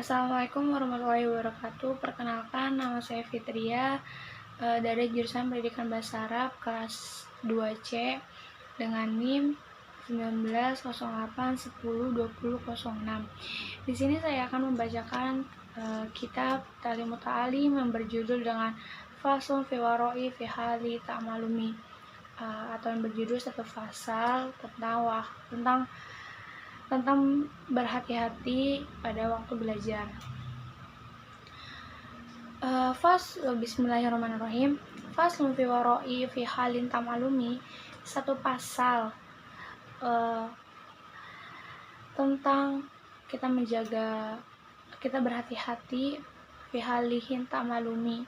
Assalamualaikum warahmatullahi wabarakatuh. Perkenalkan, nama saya Fitria dari jurusan Pendidikan Bahasa Arab kelas 2C dengan NIM 1908102006. Di sini saya akan membacakan kitab Ta'limut Ta'alim yang berjudul dengan Faslun fi Waro'i fi Hali Ta'malumi, atau yang berjudul satu pasal tentang berhati-hati pada waktu belajar. Bismillahirrahmanirrahim. Faslun fi waro'i fi halin tamalumi, satu pasal tentang kita berhati-hati fi halihin tamalumi,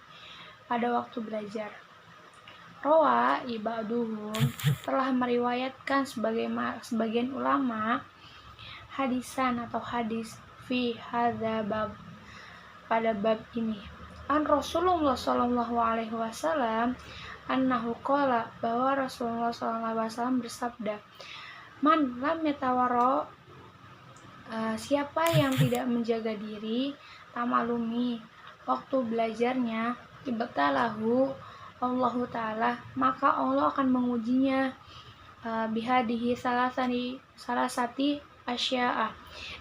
pada waktu belajar. Rawa ibaduhum, telah meriwayatkan sebagian ulama hadisan atau hadis fi hadza bab, pada bab ini, an Rasulullah sallallahu alaihi wasallam annahu qala, bahwa Rasulullah sallallahu alaihi wasallam bersabda, man lam yatawarra, siapa yang tidak menjaga diri, tamalumi, waktu belajarnya, ibtalahu Allahu ta'ala, maka Allah akan mengujinya, bihadihi salasati asya'a,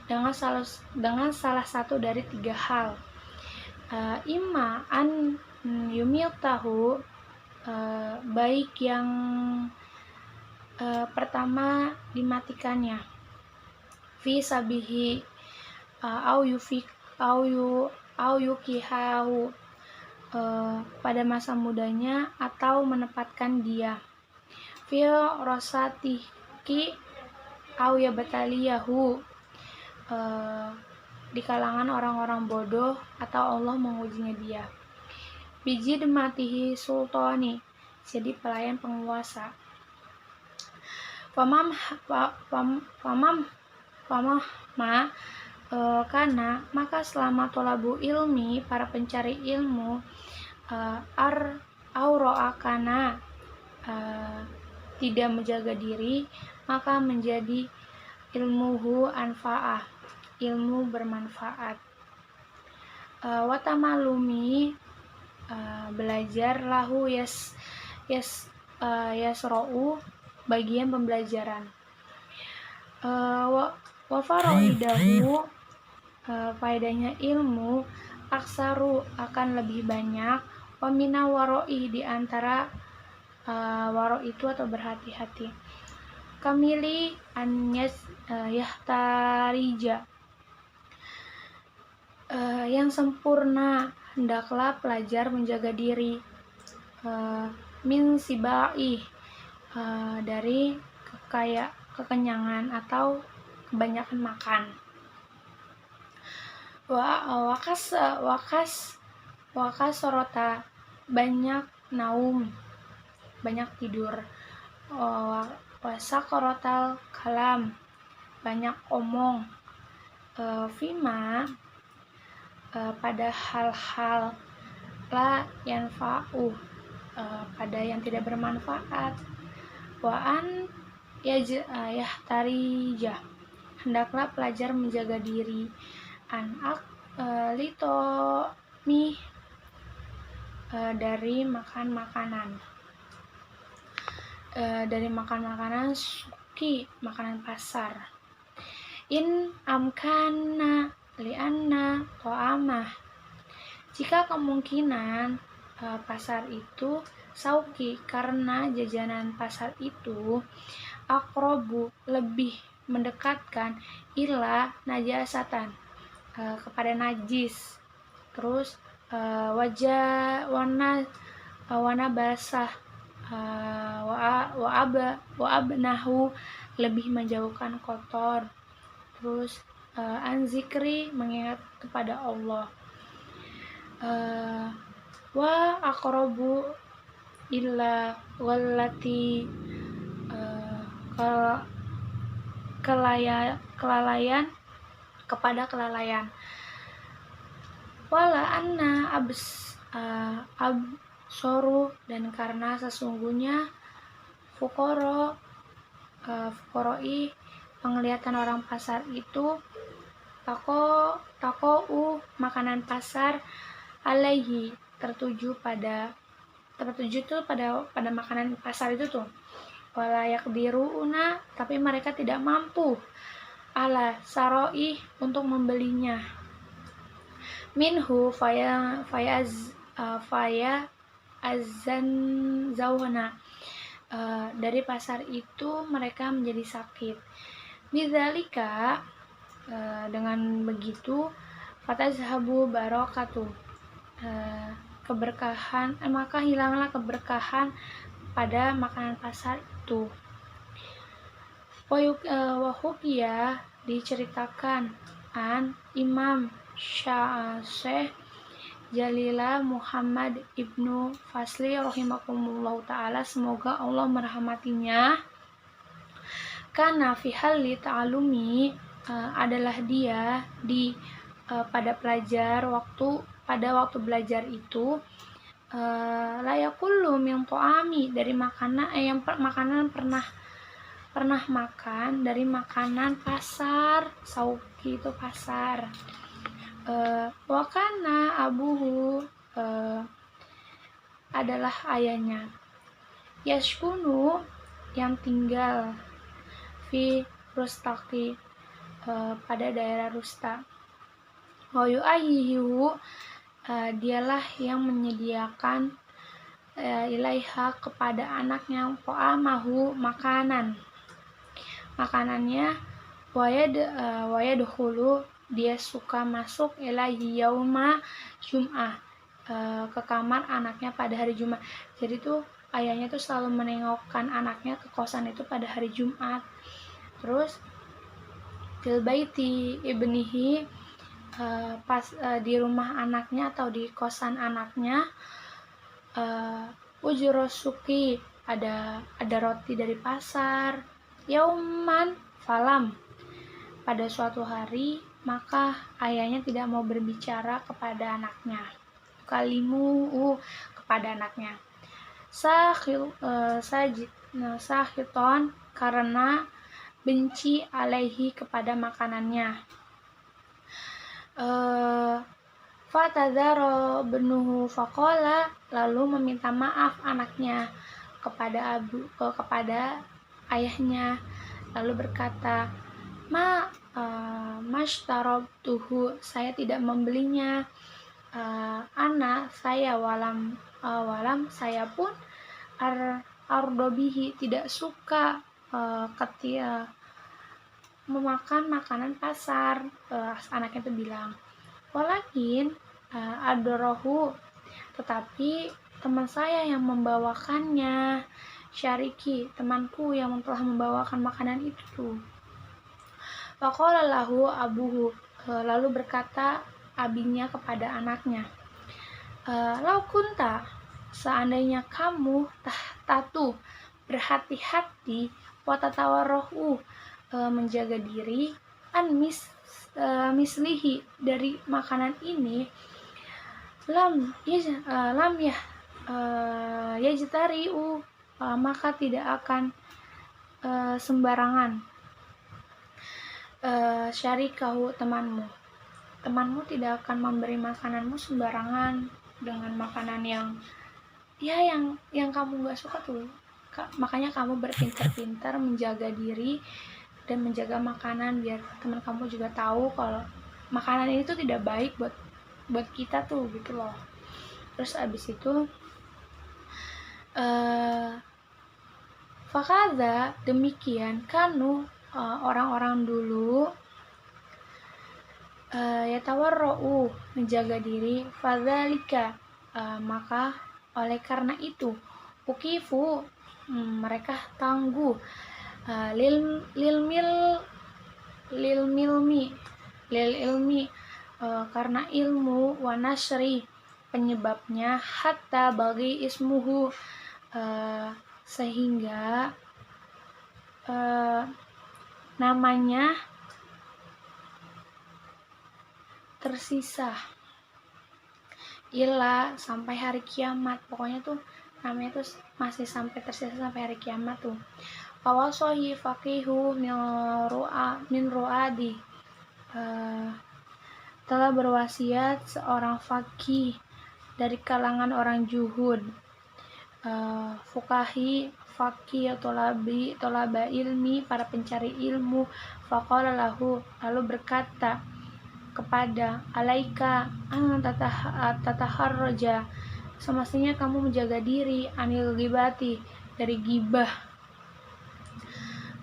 dengan salah satu dari 3 hal. Imma an yumiltahu, baik yang pertama dimatikannya, fi sabihi, au yukihahu, pada masa mudanya, atau menempatkan dia, fi rosatiki au yabtaliyahu, di kalangan orang-orang bodoh, atau Allah mengujinya dia, bijid matihi sultani, jadi pelayan penguasa. Karena maka selama tolabu ilmi, para pencari ilmu, auro'akana, tidak menjaga diri, maka menjadi ilmuhu anfa'ah, ilmu bermanfaat. Watamalumi, belajar, lahu yasro'u, bagian pembelajaran. Wafaroidahu, faedahnya ilmu, aksaru, akan lebih banyak, wamina waro'i, diantara waro itu atau berhati-hati, kamili an yahtarija, yang sempurna, hendaklah pelajar menjaga diri, min sibai, dari kekenyangan atau kebanyakan makan. Wakas sorota, banyak naum, banyak tidur. Wasakorotal kalam, banyak omong. Fima, pada hal-hal, la yanfa'u, pada yang tidak bermanfaat. Wa'an yahtarija, hendaklah pelajar menjaga diri, litomi, dari makan makanan suki, makanan pasar. In amkana lianna to'amah, jika kemungkinan pasar itu sauki, karena jajanan pasar itu, akrobu, lebih mendekatkan, ila najasatan, kepada najis, terus warna basah, wa abnahu, lebih menjauhkan kotor, terus anzikri, mengingat kepada Allah, wa aqrabu illa wallati, kelalaian, kepada kelalaian. Wala anna absoru, dan karena sesungguhnya fukoroi, penglihatan orang pasar itu, takou makanan pasar alaihi, tertuju tuh pada makanan pasar itu tuh. Wala yaqdiruna, tapi mereka tidak mampu ala saroi, untuk membelinya. Minhu faya azan zawana, dari pasar itu mereka menjadi sakit. Bidzalika, dengan begitu, fatazhabu barakatuh, keberkahan, maka hilanglah keberkahan pada makanan pasar itu. Wahukia, diceritakan an Imam Syekh Jalila Muhammad Ibnu Fasli rahimahumullah ta'ala, semoga Allah merahmatinya, karena fi halli ta'alumi, adalah dia di pada waktu belajar itu, layakullu min ta'ami, dari makanan pernah makan dari makanan pasar. Sauki itu pasar. Wakana abuhu, adalah ayahnya, yashkunu, yang tinggal fi Rustaqi, pada daerah Rusta. Wa yu'ayyihu, dialah yang menyediakan ilaiha, kepada anaknya, ta'amahu, makanannya, wayadkhulu, dia suka masuk ilaihi yauma Jum'ah, ke kamar anaknya pada hari Jumat. Jadi tuh ayahnya tuh selalu menengokkan anaknya ke kosan itu pada hari Jumat. Terus fil baiti ibnihi, pas di rumah anaknya atau di kosan anaknya, ujrosuki, ada roti dari pasar. Yauman falam, pada suatu hari, maka ayahnya tidak mau berbicara kepada anaknya, kalimu kepada anaknya, sahiton, karena benci alaihi, kepada makanannya. Fatadzaro benuhu faqala, lalu meminta maaf anaknya kepada ayahnya, lalu berkata, mashtarabtuhu, saya tidak membelinya, saya walam, saya pun ardobihi, tidak suka ketika memakan makanan pasar. Anaknya itu bilang, walakin adorohu, tetapi teman saya yang membawakannya, syariki, temanku yang telah membawakan makanan itu. Faqala lahu abuhu, lalu berkata abinya kepada anaknya, lau kunta, seandainya kamu tatu, berhati-hati, watatawarohu, menjaga diri, mislihi, dari makanan ini, yajtari'u, maka tidak akan sembarangan, syarikahu, temanmu tidak akan memberi makananmu sembarangan dengan makanan yang kamu gak suka tuh. Makanya kamu berpintar-pintar menjaga diri dan menjaga makanan, biar teman kamu juga tahu kalau makanan ini tuh tidak baik buat kita tuh, gitu loh. Terus abis itu fakadha, demikian, kanu, orang-orang dulu, yatawarra'u, menjaga diri, fadzalika, maka oleh karena itu, ukifu, mereka tangguh, lil ilmi, karena ilmu, wa nasri, penyebabnya, hatta bagi ismuhu, sehingga namanya tersisa, ila, sampai hari kiamat. Pokoknya tuh namanya tuh masih sampai tersisa sampai hari kiamat tuh. Fawasohi faqihu min ru'adi, telah berwasiat seorang faqih dari kalangan orang juhud, fuqahi, faqih, tolaba ilmi, para pencari ilmu. Faqala lahu, lalu berkata kepada, alaika an tataharraja, semestinya kamu menjaga diri, anil ghibati, dari gibah,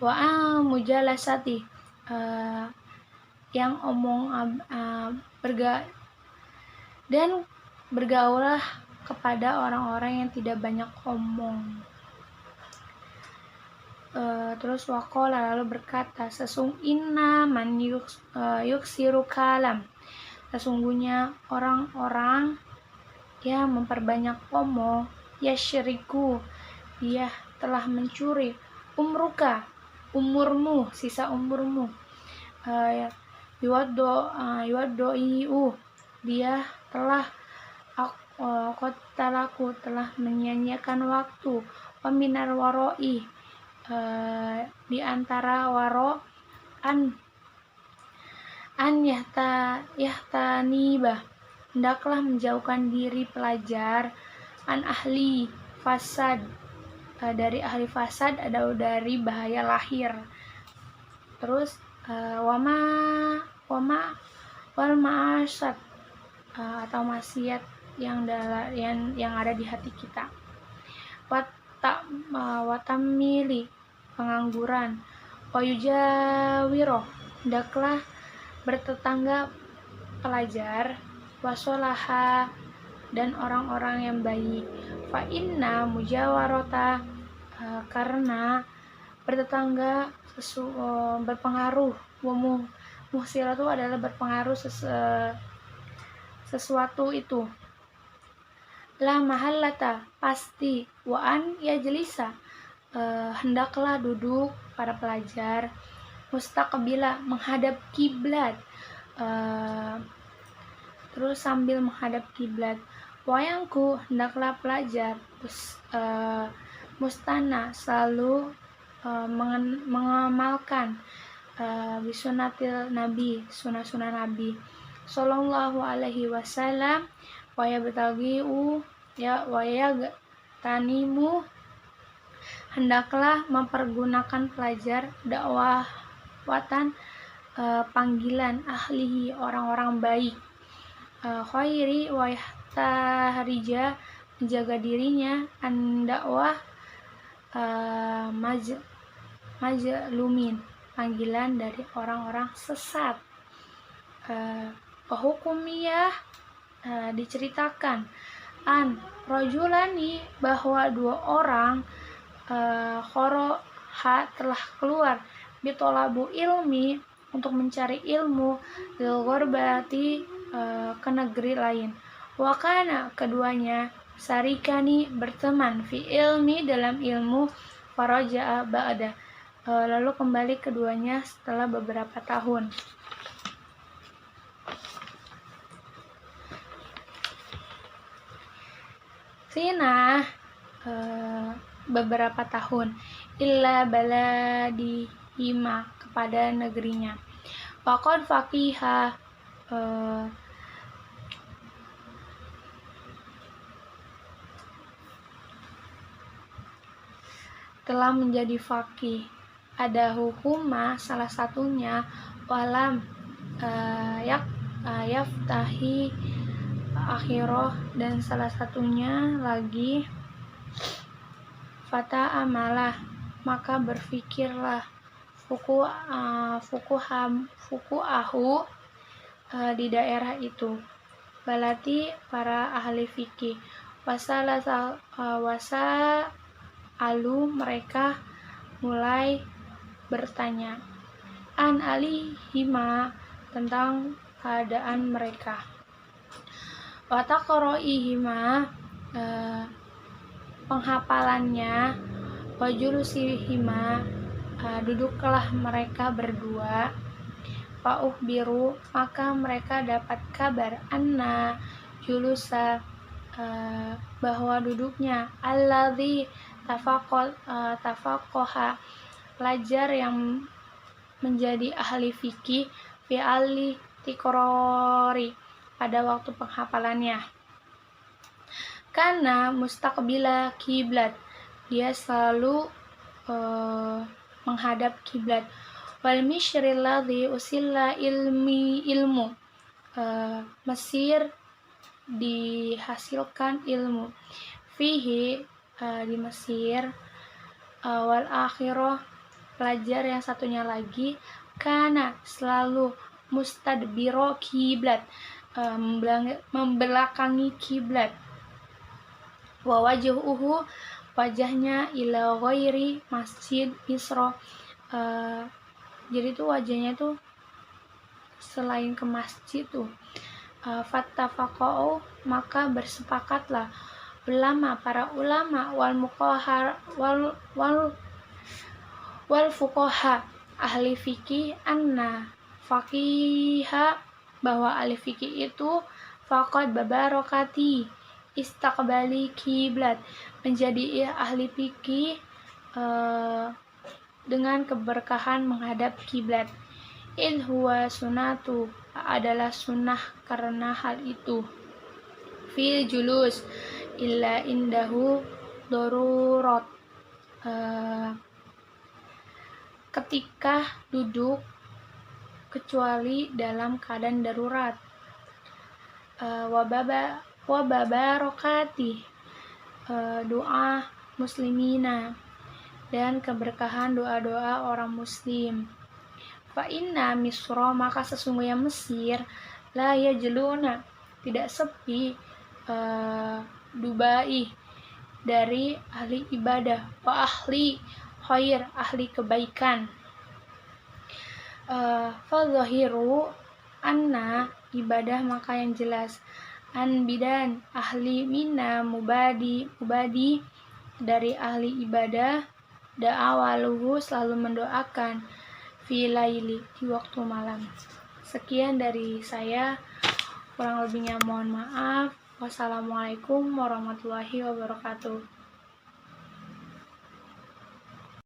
wa mujalasati, yang dan bergaulah kepada orang-orang yang tidak banyak omong. Terus waqala, lalu berkata, inna man yuksiru kalam, sesungguhnya orang-orang yang memperbanyak omong, yasyriku, dia telah mencuri, umurmu, sisa umurmu, yuwaddo'iu, dia telah qotalaku, telah menyia-nyiakan waktu, wa minar waroi, di antara waro, an yahtaniba, hendaklah menjauhkan diri pelajar, an ahli fasad, dari ahli fasad, atau dari bahaya lahir. Terus wal ma'asyat, atau maksiat yang ada di hati kita. Watamili, pengangguran. Wayujawiro, hendaklah bertetangga pelajar. Wasolaha, dan orang-orang yang baik. Fa inna mujawarota, karena bertetangga berpengaruh. Muhsiratu adalah berpengaruh sesuatu itu. La mahallata, pasti. Wa an yajlisa, hendaklah duduk para pelajar. Mustaqbila, menghadap kiblat, terus sambil menghadap kiblat. Wayangku, hendaklah pelajar mustana, selalu mengamalkan bisunatil nabi, sunnah-sunnah nabi sallallahu alaihi wasallam. Wayabtagi'u, wayagtanimu, hendaklah mempergunakan pelajar dakwatan, panggilan, ahlihi, orang-orang baik. Khairi wa yahtarija, menjaga dirinya, an dakwah majlumin, panggilan dari orang-orang sesat. Hukumiyah, diceritakan, an rojulani, bahwa dua orang, khoroha, telah keluar, bitolabu ilmi, untuk mencari ilmu, lil ghorbati, ke negeri lain. Wakana, keduanya, sarikani, berteman, fi ilmi, dalam ilmu, faraja'a ba'da, lalu kembali keduanya setelah beberapa tahun. Sina, beberapa tahun, illa baladihima, kepada negerinya. Faqad faqiha, telah menjadi faqih. Ada hukuma, salah satunya, walam yaftahi akhirah, dan salah satunya lagi, fata amalah, maka berfikirlah, fukuahu, di daerah itu, balati, para ahli fikih, alu, mereka mulai bertanya, an alihima, tentang keadaan mereka. Wataqro'ihima, penghafalannya. Wajulusihima, duduklah mereka berdua. Fa'ukhbiru, maka mereka dapat kabar, anna julusa, bahwa duduknya, alladzi tafaqoha, pelajar yang menjadi ahli fikih, fi ahli tikrori pada waktu penghafalannya. Karena mustaqbila kiblat, dia selalu menghadap kiblat. Wal misyril ladzi usilla ilmu, Mesir dihasilkan ilmu. Fihi, di Mesir. Wal akhirah, pelajar yang satunya lagi. Kana, selalu mustadbiro kiblat, membelakangi kiblat. Wa wajhuhu, wajahnya ila ghairi masjid Misra, jadi tuh wajahnya tuh selain ke masjid tuh. Fattafaqa'u, maka bersepakatlah para ulama wal fuqaha, ahli fikih, anna faqiha, bahwa ahli fikih itu faqad babarokati istaqbali kiblat, menjadi ahli fikih dengan keberkahan menghadap kiblat. In huwa sunatu, adalah sunnah karena hal itu. Fil julus illa indahu darurat, ketika duduk kecuali dalam keadaan darurat. Wababarokati, doa muslimina, dan keberkahan doa-doa orang muslim. Fa inna Misra, maka sesungguhnya Mesir, la yajluna, tidak sepi, Dubai, dari ahli ibadah, wa ahli khair, ahli kebaikan. Fa zahiru anna, ibadah maka yang jelas, an bidan, ahli mina mubadi, dari ahli ibadah, da'awaluhu, selalu mendoakan, fi laili, di waktu malam. Sekian dari saya, kurang lebihnya mohon maaf. Wassalamualaikum warahmatullahi wabarakatuh.